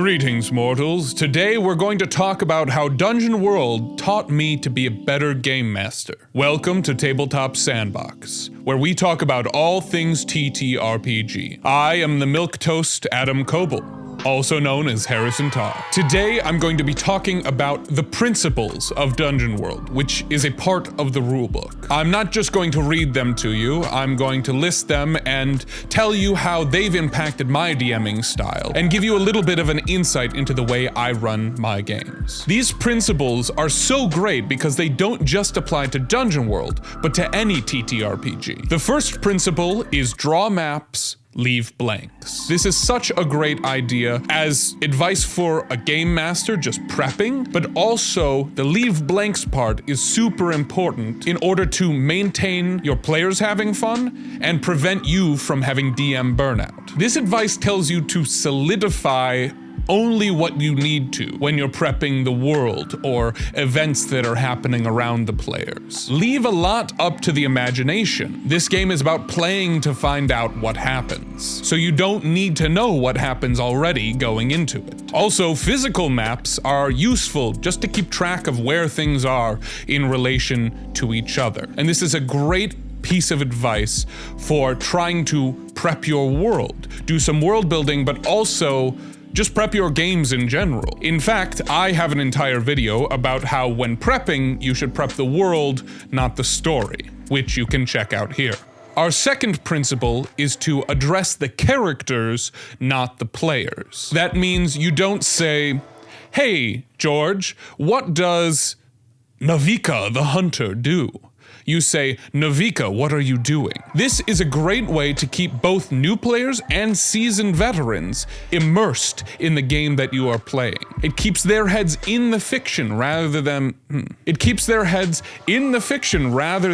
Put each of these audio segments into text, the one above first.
Greetings, mortals. Today we're going to talk about how Dungeon World taught me to be a better game master. Welcome to Tabletop Sandbox, where we talk about all things TTRPG. I am the milquetoast Adam Coble, also known as Harrison Tarr. Today, I'm going to be talking about the principles of Dungeon World, which is a part of the rulebook. I'm not just going to read them to you, I'm going to list them and tell you how they've impacted my DMing style, and give you a little bit of an insight into the way I run my games. These principles are so great because they don't just apply to Dungeon World, but to any TTRPG. The first principle is draw maps, leave blanks. This is such a great idea as advice for a game master just prepping, but also the leave blanks part is super important in order to maintain your players having fun and prevent you from having DM burnout. This advice tells you to solidify only what you need to when you're prepping the world or events that are happening around the players. Leave a lot up to the imagination. This game is about playing to find out what happens, so you don't need to know what happens already going into it. Also, physical maps are useful just to keep track of where things are in relation to each other. And this is a great piece of advice for trying to prep your world. Do some world building, but also just prep your games in general. In fact, I have an entire video about how when prepping, you should prep the world, not the story, which you can check out here. Our second principle is to address the characters, not the players. That means you don't say, "Hey, George, what does Navika the hunter do?" You say, "Navika, what are you doing?" This is a great way to keep both new players and seasoned veterans immersed in the game that you are playing. It keeps their heads in the fiction rather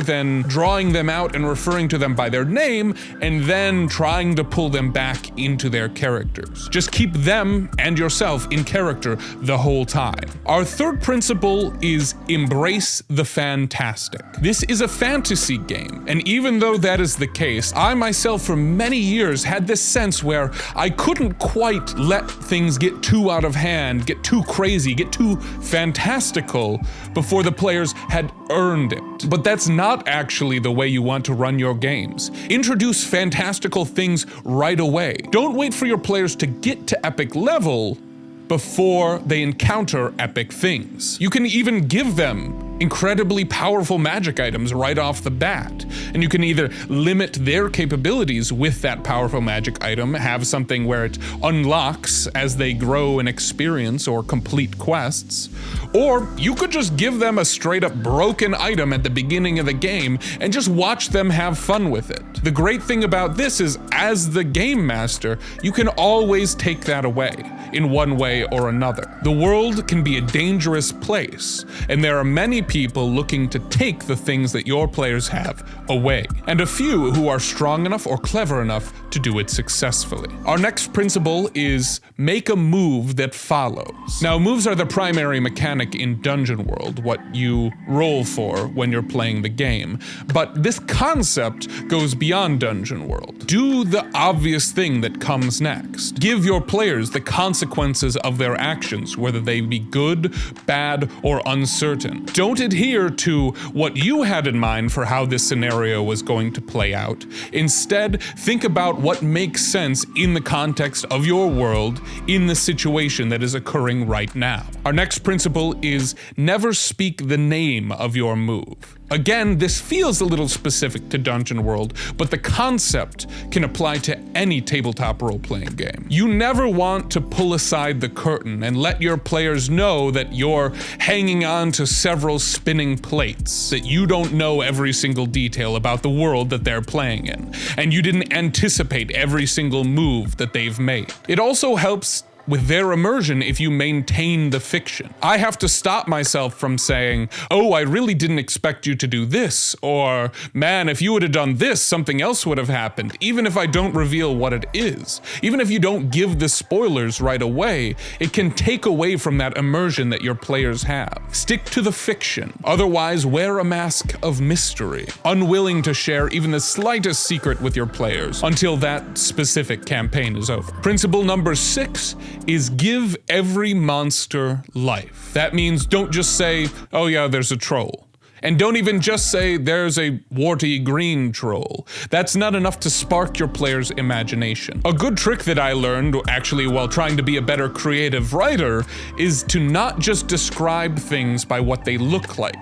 than drawing them out and referring to them by their name and then trying to pull them back into their characters. Just keep them and yourself in character the whole time. Our third principle is embrace the fantastic. This is a fantasy game, and even though that is the case, I myself for many years had this sense where I couldn't quite let things get too out of hand, get too crazy, get too fantastical before the players had earned it. But that's not actually the way you want to run your games. Introduce fantastical things right away. Don't wait for your players to get to epic level before they encounter epic things. You can even give them incredibly powerful magic items right off the bat, and you can either limit their capabilities with that powerful magic item, have something where it unlocks as they grow in experience or complete quests, or you could just give them a straight up broken item at the beginning of the game and just watch them have fun with it. The great thing about this is, as the game master, you can always take that away in one way or another. The world can be a dangerous place, and there are many people looking to take the things that your players have away, and a few who are strong enough or clever enough to do it successfully. Our next principle is make a move that follows. Now, moves are the primary mechanic in Dungeon World, what you roll for when you're playing the game, but this concept goes beyond Dungeon World. Do the obvious thing that comes next. Give your players the consequences of their actions, whether they be good, bad, or uncertain. Don't adhere to what you had in mind for how this scenario was going to play out. Instead, think about what makes sense in the context of your world, in the situation that is occurring right now. Our next principle is never speak the name of your move. Again, this feels a little specific to Dungeon World, but the concept can apply to any tabletop role-playing game. You never want to pull aside the curtain and let your players know that you're hanging on to several spinning plates, that you don't know every single detail about the world that they're playing in, and you didn't anticipate every single move that they've made. It also helps with their immersion if you maintain the fiction. I have to stop myself from saying, "Oh, I really didn't expect you to do this," or "Man, if you would have done this, something else would have happened," even if I don't reveal what it is. Even if you don't give the spoilers right away, it can take away from that immersion that your players have. Stick to the fiction. Otherwise, wear a mask of mystery, unwilling to share even the slightest secret with your players until that specific campaign is over. Principle number 6 is give every monster life. That means don't just say, oh yeah, there's a troll. And don't even just say there's a warty green troll. That's not enough to spark your player's imagination. A good trick that I learned, actually while trying to be a better creative writer, is to not just describe things by what they look like.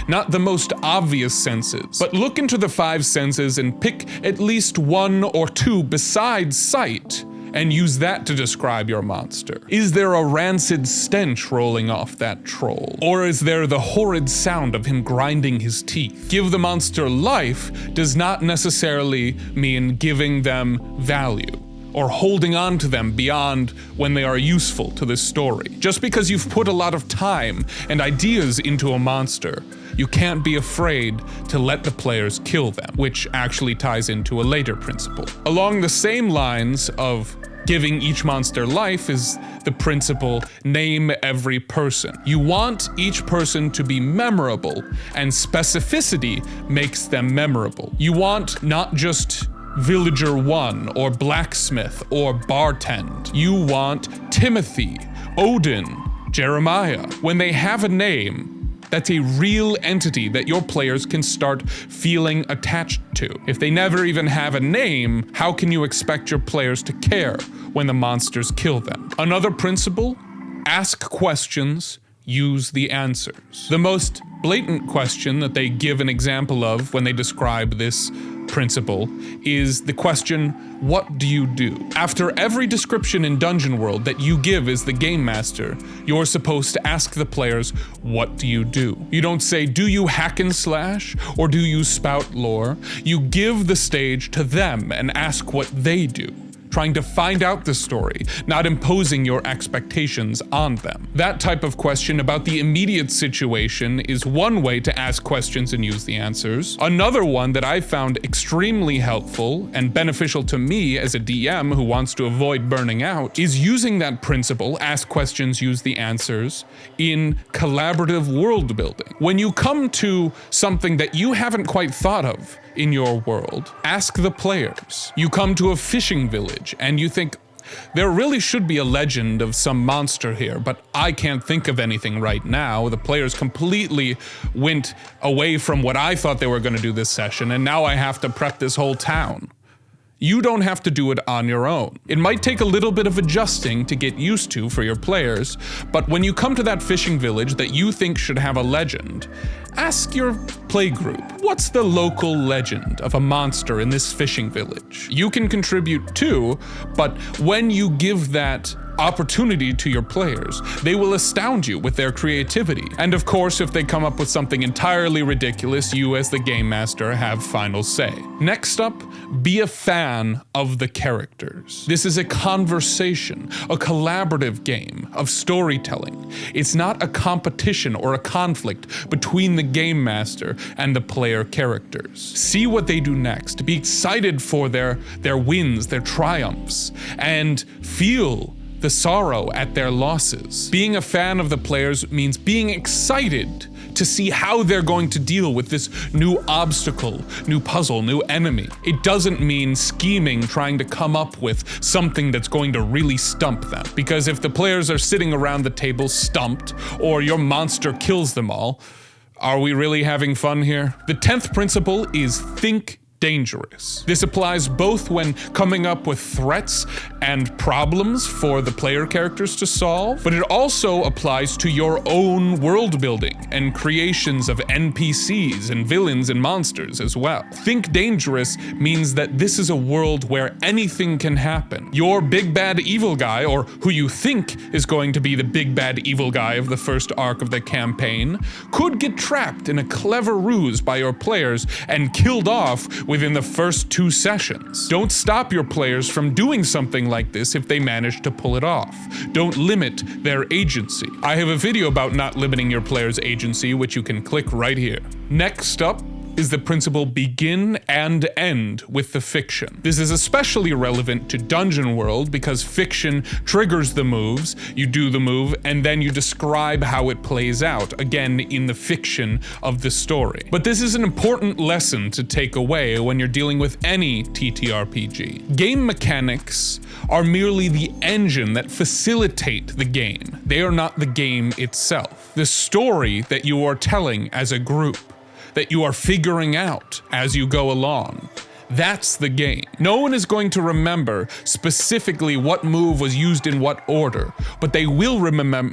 Not the most obvious senses, but look into the 5 senses and pick at least 1 or 2 besides sight, and use that to describe your monster. Is there a rancid stench rolling off that troll? Or is there the horrid sound of him grinding his teeth? Give the monster life does not necessarily mean giving them value, or holding on to them beyond when they are useful to this story. Just because you've put a lot of time and ideas into a monster, you can't be afraid to let the players kill them, which actually ties into a later principle. Along the same lines of giving each monster life is the principle, name every person. You want each person to be memorable, and specificity makes them memorable. You want not just Villager 1 or Blacksmith or Bartend. You want Timothy, Odin, Jeremiah. When they have a name, that's a real entity that your players can start feeling attached to. If they never even have a name, how can you expect your players to care when the monsters kill them? Another principle, ask questions, use the answers. The most blatant question that they give an example of when they describe this principle is the question, what do you do? After every description in Dungeon World that you give as the game master, you're supposed to ask the players, what do you do? You don't say, do you hack and slash? Or do you spout lore? You give the stage to them and ask what they do, trying to find out the story, not imposing your expectations on them. That type of question about the immediate situation is one way to ask questions and use the answers. Another one that I found extremely helpful and beneficial to me as a DM who wants to avoid burning out is using that principle, ask questions, use the answers, in collaborative world building. When you come to something that you haven't quite thought of in your world, ask the players. You come to a fishing village and you think, there really should be a legend of some monster here, but I can't think of anything right now. The players completely went away from what I thought they were going to do this session, and now I have to prep this whole town. You don't have to do it on your own. It might take a little bit of adjusting to get used to for your players, but when you come to that fishing village that you think should have a legend, ask your playgroup, what's the local legend of a monster in this fishing village? You can contribute too, but when you give that opportunity to your players, they will astound you with their creativity. And of course, if they come up with something entirely ridiculous, you as the game master have final say. Next up, be a fan of the characters. This is a conversation, a collaborative game of storytelling. It's not a competition or a conflict between the game master and the player characters. See what they do next. Be excited for their wins, their triumphs, and feel the sorrow at their losses. Being a fan of the players means being excited to see how they're going to deal with this new obstacle, new puzzle, new enemy. It doesn't mean scheming, trying to come up with something that's going to really stump them. Because if the players are sitting around the table stumped, or your monster kills them all, are we really having fun here? The 10th principle is think dangerous. This applies both when coming up with threats and problems for the player characters to solve, but it also applies to your own world building and creations of NPCs and villains and monsters as well. Think dangerous means that this is a world where anything can happen. Your big bad evil guy, or who you think is going to be the big bad evil guy of the first arc of the campaign, could get trapped in a clever ruse by your players and killed off within the first 2 sessions. Don't stop your players from doing something like this if they manage to pull it off. Don't limit their agency. I have a video about not limiting your players' agency, which you can click right here. Next up is the principle begin and end with the fiction. This is especially relevant to Dungeon World because fiction triggers the moves, you do the move, and then you describe how it plays out, again in the fiction of the story. But this is an important lesson to take away when you're dealing with any TTRPG. Game mechanics are merely the engine that facilitate the game. They are not the game itself. The story that you are telling as a group, that you are figuring out as you go along, that's the game. No one is going to remember specifically what move was used in what order, but they will remember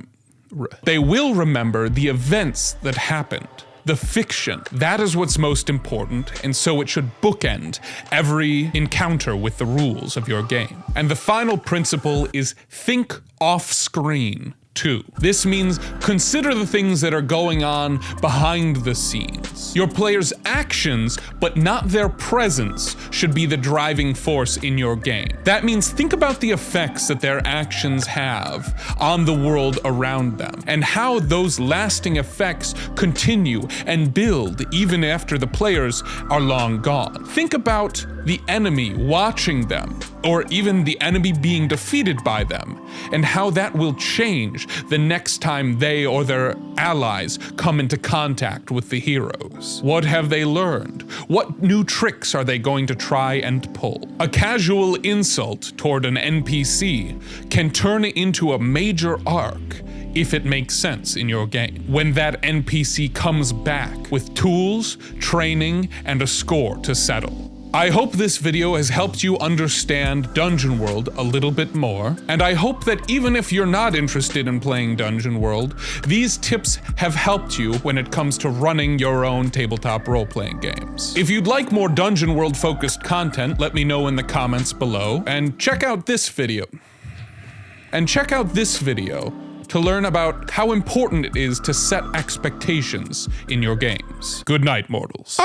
the events that happened. The fiction. That is what's most important, and so it should bookend every encounter with the rules of your game. And the final principle is think off screen. too. This means consider the things that are going on behind the scenes. Your players' actions, but not their presence, should be the driving force in your game. That means think about the effects that their actions have on the world around them, and how those lasting effects continue and build even after the players are long gone. Think about the enemy watching them, or even the enemy being defeated by them, and how that will change the next time they or their allies come into contact with the heroes. What have they learned? What new tricks are they going to try and pull? A casual insult toward an NPC can turn into a major arc if it makes sense in your game, when that NPC comes back with tools, training, and a score to settle. I hope this video has helped you understand Dungeon World a little bit more, and I hope that even if you're not interested in playing Dungeon World, these tips have helped you when it comes to running your own tabletop role-playing games. If you'd like more Dungeon World-focused content, let me know in the comments below, and check out this video. To learn about how important it is to set expectations in your games. Good night, mortals.